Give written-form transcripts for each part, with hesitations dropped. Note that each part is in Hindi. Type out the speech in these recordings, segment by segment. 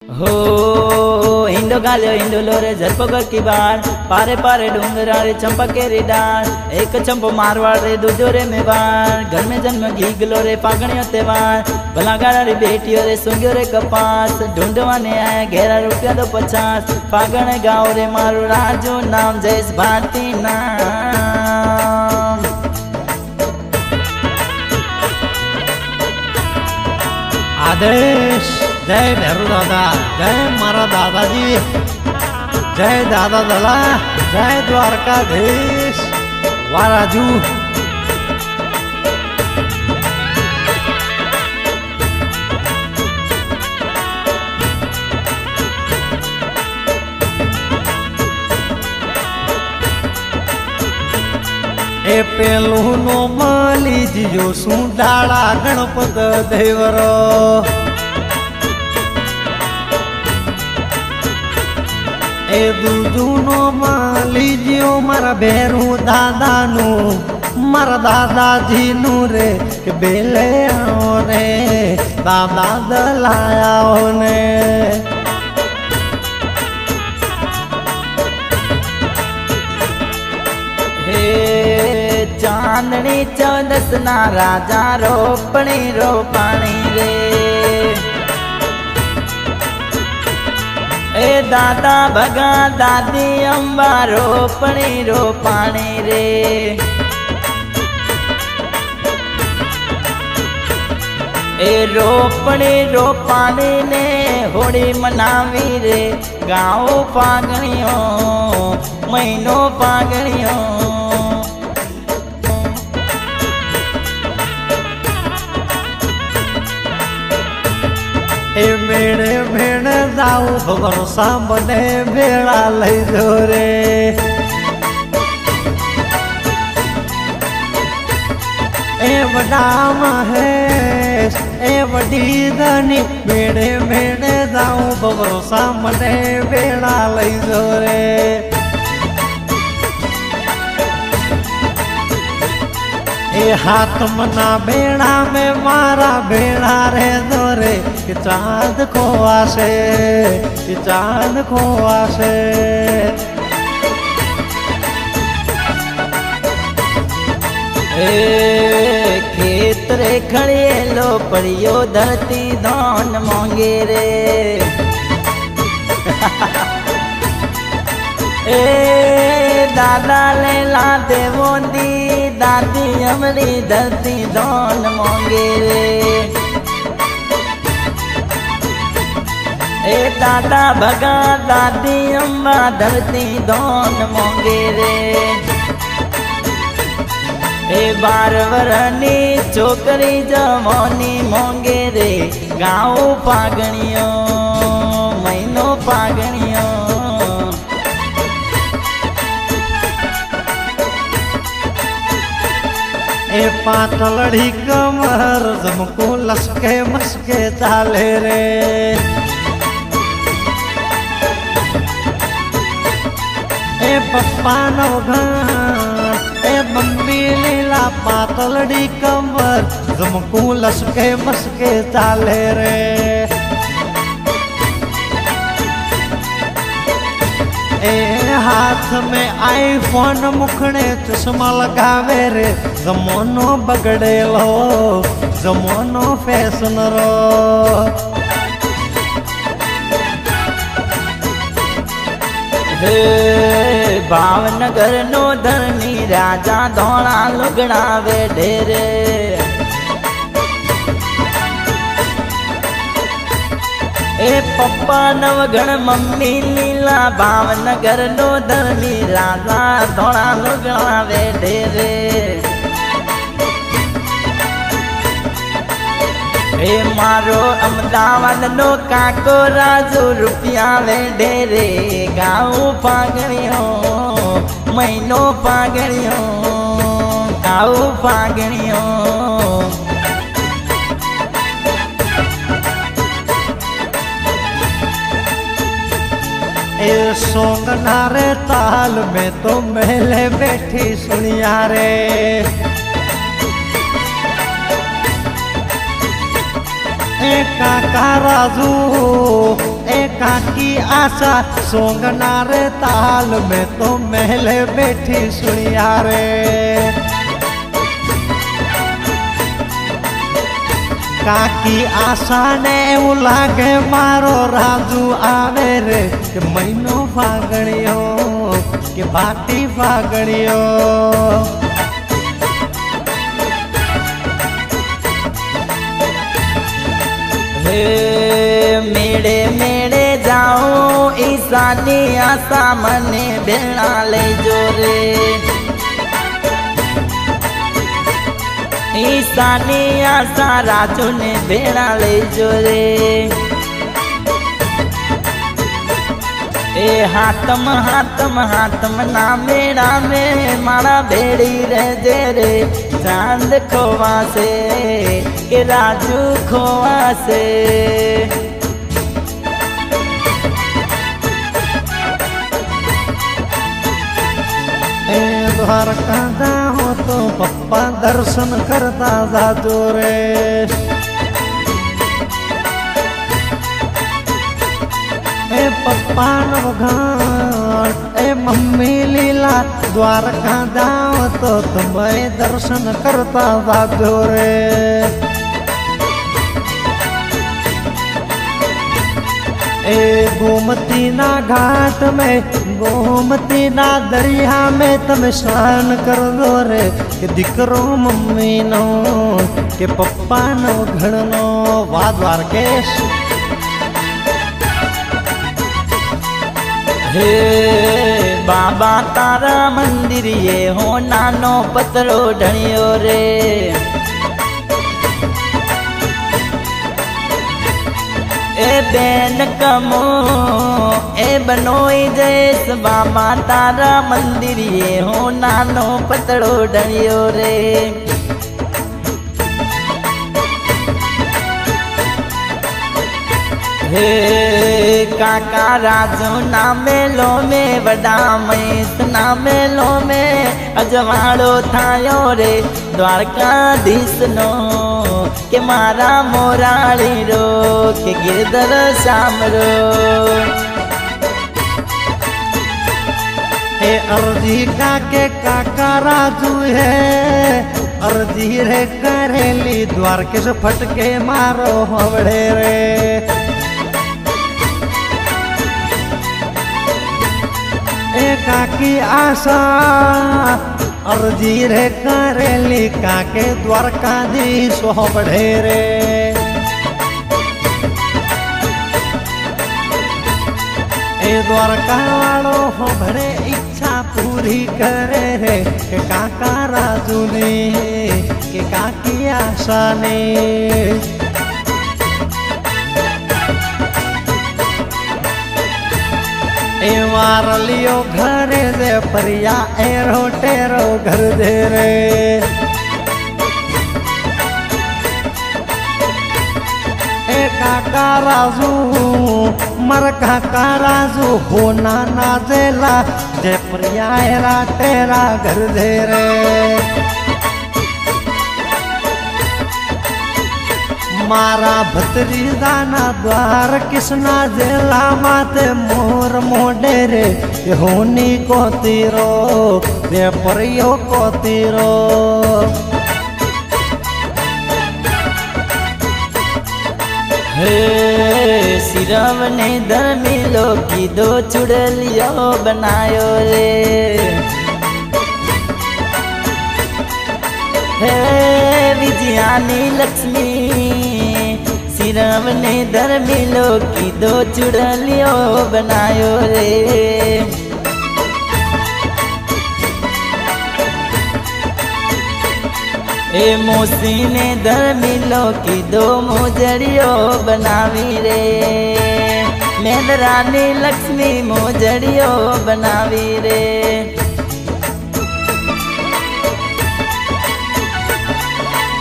हो हिंदो गाल्यो हिंदुलो रे झरपगो की बार पारे पारे डूंगरा रे चंपके रे डार एक चंपो मारवाड़ रे दूजो रे मेवाड़ घर में जन्म घीगलो रे पागणियो तेवार भला गाड़ा रे बेटियो रे सुंग्यो रे कपास ढूंढवा ने आया 11 रुपया तो 50 पागण गाँव रे मारू राजू नाम जयस भारती नाम आदेश जय भैरू दादा, जय मारा दादाजी, जय दादा दला, जय द्वारकाधीश वाराजू। ए पेलू नो माली जीजो सुंडाड़ा गणपत देवरो ए दूजूनो माली जियो मारा भेरू दादा नु मारा दादाजी नु रे के बेले आओ रे दादा दलाया ने हे चांदनी चौदस ना राजा रोपणी रोपाणी रे ए दादा भगा दादी अंबा रोपणी रोपाणी रे ए रोपणी रोपाणी ने होड़ी मनावी रे गाँव पागणियों महीनो पागणियों ए मेड़े मेड़े जाऊ भरोसा बने बेड़ा लई जो रे ए बड़ा महेश ए बड़ी धनी मेड़े मेड़े जाऊ भरोसा बने बेड़ा लई जो रे ए हाथ मना बेड़ा में मारा बेड़ा रे दोरे कि चांद को आसे कि चांद को आसे ए खेत रे खड़े लो परियो धरती धान मांगे रे ए दादा ले ला देवोंदी दादी हमारी धरती धान मांगे रे ए दादा भगा दादी अम्मा धरती धान मांगे रे ए 12 वरनी छोकरी जवानी मांगे रे गाँव पागणियों महीनो पागणियों ए पातलड़ी कमर जमको लसके मसके चाले रे ए पप्पा नवघान ए मम्मी लीला पातलड़ी कमर जमको लसके मसके चाले रे ए हाथ में आईफोन मुखड़े चश्मा लगावे रे जमानो बगड़े लो जमानो फैशन रो हे भावनगर नो धनी राजा धोला लुगड़ा वे ढेरे ए पप्पा नवगण मम्मी लीला भावनगर नो धनी राजा धोला लुगड़ा वे ढेरे ए मारो अमदावाद नो काको राजू रुपया वे ढेरे गाँव पागणियों महीनो पागणियों गाँव पागणियों ए सोंग नारे ताल में तो महले बैठी सुनिया रे। ए काका राजू ए काकी आशा सोंग नारे ताल में तो महले बैठी सुनिया रे। काकी आशा ने એવું લાગે મારો રાજુ આવે રે કે મહિનો ફાગણ્યો કે ભાટી ફાગણ્યો। हे मेड़े मेड़े जाओ ईसानी आशा मने भेणा ले जो रे। ईसानी आशा राजू ने भेणा ले जो रे। ए हाथम हाथम हाथम ना मेड़ा में मारा भेड़ी रह रे। चांद खोवा से के राजू खोवा से। द्वारका जाओ तो पप्पा दर्शन करता जाजो रे। ए पप्पा नो घाट ए मम्मी लीला द्वारका जाओ तो तुम्हें दर्शन करता जाजो रे। ए गोमती ना घाट में गोमती ना दरिया में तम स्नान कर दो रे। के दिकरो मम्मी नो के पप्पा नो घण नो वा द्वारकेश। हे बाबा तारा मंदिर ये हो नानो पतरो ढणियो रे। ए बेन कमो ए बनोई जैस बाबा तारा मंदिर ये हो नानो पतड़ो ढणियो रे। हे काका राजू ना मेलो में वडा महेश ना मेलो में अजवाड़ो थायो रे। द्वारकाधीश नो के मारा मोराली रो के गिरधर श्याम रो। ए अर्जी काके काका राजू है अर्जी रे करेली द्वारकेश फटके मारो हवड़े रे। ए काकी आशा अर्जी रे करेली काके द्वारकाधीश बढ़े रे। ए द्वारका वालो हो भरे इच्छा पूरी करे रे। के काका राजू ने के काकी आशा ने। ए मार लियो घरे दे परिया एरो टेरो घर दे रे। ए काका राजू मर काका राजू हो नाना जेला जे परिया एरा टेरा घर दे रे। मारा भतरीदाना द्वार किसना जेला माते मोर मोडे रे। होनी को तीरो दे परियो को तीरो। हे सिरव ने धर्मिलो की दो चुड़लियो बनायो रे। हे विजयानी लक्ष्मी सिरव ने धर्मिलो की दो चुड़लियो बनायो रे। ए मोसी ने धर्मिलो की दो मोजड़ियो बनावी रे। मेहरानी लक्ष्मी मोजड़ियो बनावी रे।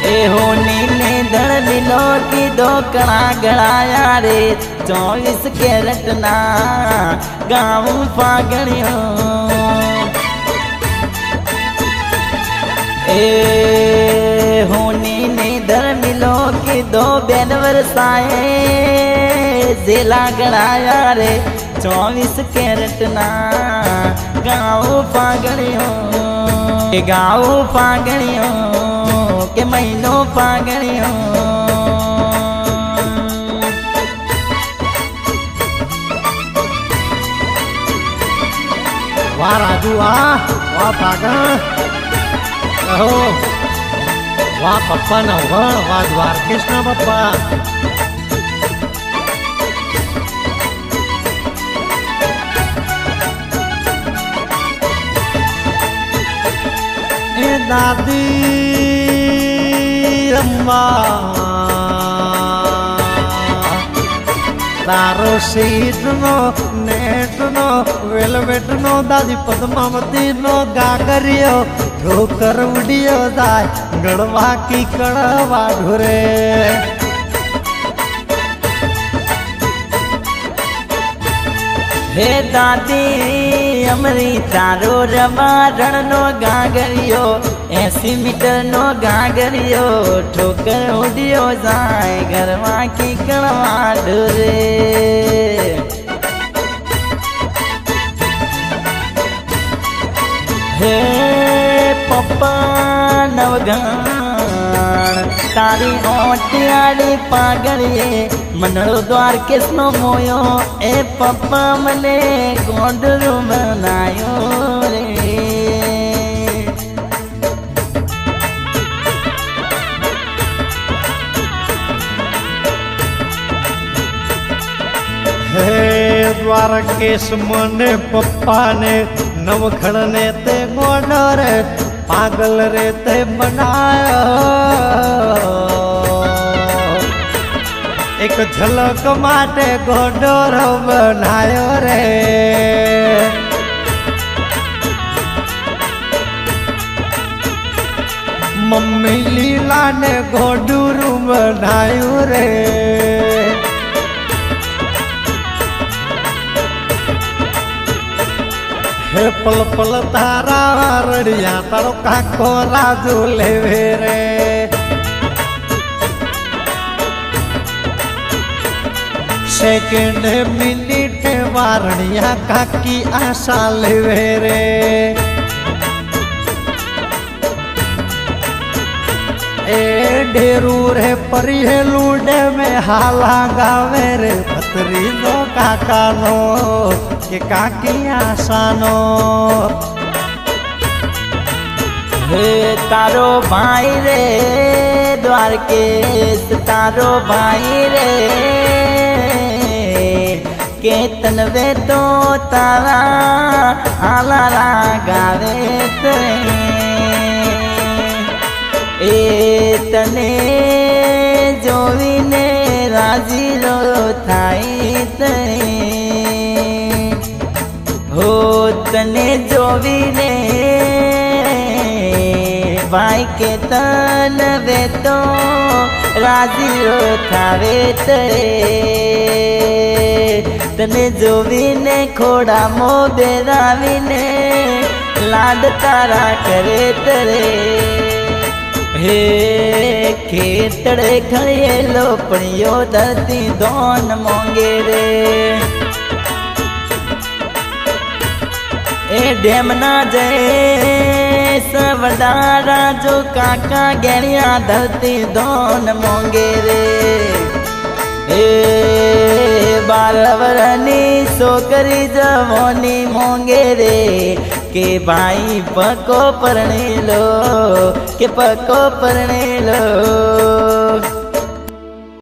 ए होनी ने धर्मिलो की दो कड़ा गड़ाया रे। 24 कैरेट ना गाऊं फागणियों ए होनी ने धर मिलो कि दो बैन वरसाए जेला गड़ाया रे 24 कैरेट ना गाऊं फागणियों के महीनों फागणियों वाह राजू वाह फागण हो वाह पप्पा न वाह द्वारकेश पप्पा ए दादी अम्मा तारो सीट नो नेट नो वेलवेट नो दादी पद्मावती नो गागरियो ठोकर उड़ियो जाय गड़वा की कड़वा ढोरे हे दादी अमरी तारो रवा रण नो गागरियो 80 मीटर नो गागरियो ठोकर उड़ियो जाए गड़वा की कड़वा ढोरे हे पप्पा नवगान तारी ओटियाड़ी पागड़िए मनड़ो द्वारकेश नो मोयो ए पप्पा मने गोंडरू बनायो रे हे द्वारकेश मने पप्पा ने नवखड़ ने ते गोंडर पागल रे ते बनायो एक झलक माटे गोंडर बनायो रे मम्मी लीला ने गोंडरू बनायो रे हे पल पल तारा रड़िया तारो काको राजू लेवे रे सेकंड मिनट वारणिया काकी आशा लेवे रे ए ढेरू रे परी है लूडे में हाला गावे रे पतरी नो काका नो के काकी आसानो हे तारो भाई रे द्वारकेश तारो भाई रे केतन वे तो तारा हाला गावे ते ए तने जोवीने राजी रो थाई ते हो तने जोवीने भाई के तन वे तो राजी रो थावे तरे तने जोवीने खोड़ा मो बेरावीने लाड तारा करे तरे हे खेतड़े खड़े लोपड़ियो धरती दोन मोंगे रे ए डेमना जय सवडारा जो काका गैरिया धरती दोन मोंगे रे ए बारवरनी सोकरी जवनी मोंगे रे के भाई पको परणे लो के पको परणे लो।